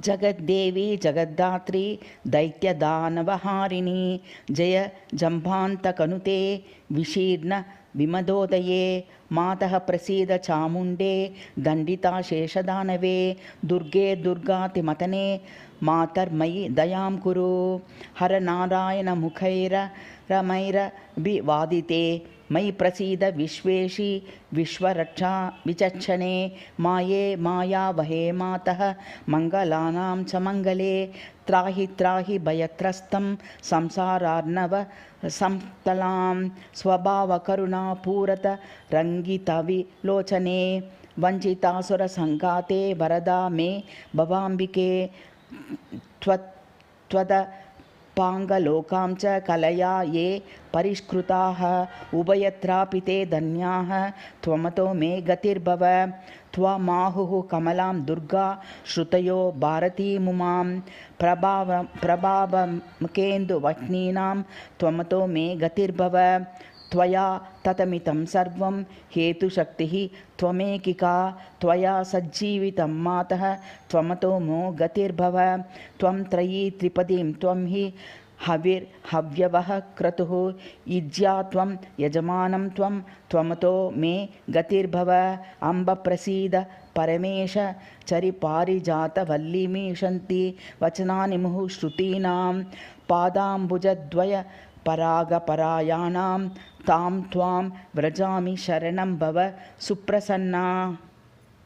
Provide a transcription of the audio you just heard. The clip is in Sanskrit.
जगद्देवी जगद्धात्री दैत्यदानवहारिणी जय जम्भान्तकनुते विशीर्ण विमदोदये मातः प्रसीद चामुण्डे दण्डिता शेषदानवे दुर्गे दुर्गातिमतने मातर्मयि दयां कुरु हरनारायणमुखैररमैरभिवादिते मयि प्रसीद विश्वेशी विश्वरक्षा विचक्षणे माये मायावहे मातः मङ्गलानां च मङ्गले त्राहि त्राहि भयत्रस्तं संसारार्णव संतलां स्वभावकरुणापूरत रङ्गितविलोचने वञ्चितासुरसङ्घाते वरदा मे भवाम्बिके पाङ्गलोकां च कलया ये परिष्कृताः उभयत्रापि ते धन्याः त्वमतो मे गतिर्भव त्वमाहुः कमलां दुर्गा श्रुतयो भारतीमुमां प्रभावकेन्दुवह्नीनां त्वमतो मे गतिर्भव त्वया ततमितं सर्वं हेतुशक्तिः त्वमेकिका त्वया सज्जीवितं मातः त्वमतो मो गतिर्भव त्वं त्रयी त्रिपदीं त्वं हि हविर्हव्यवः क्रतुः इज्या त्वं यजमानं त्वं त्वमतो मे गतिर्भव अम्ब प्रसीद परमेश चरिपारिजातवल्लीमीशन्ति वचनानि मुहुः श्रुतीनां पादाम्बुजद्वय परागपरायाणां तां त्वां व्रजामि शरणं भव सुप्रसन्ना।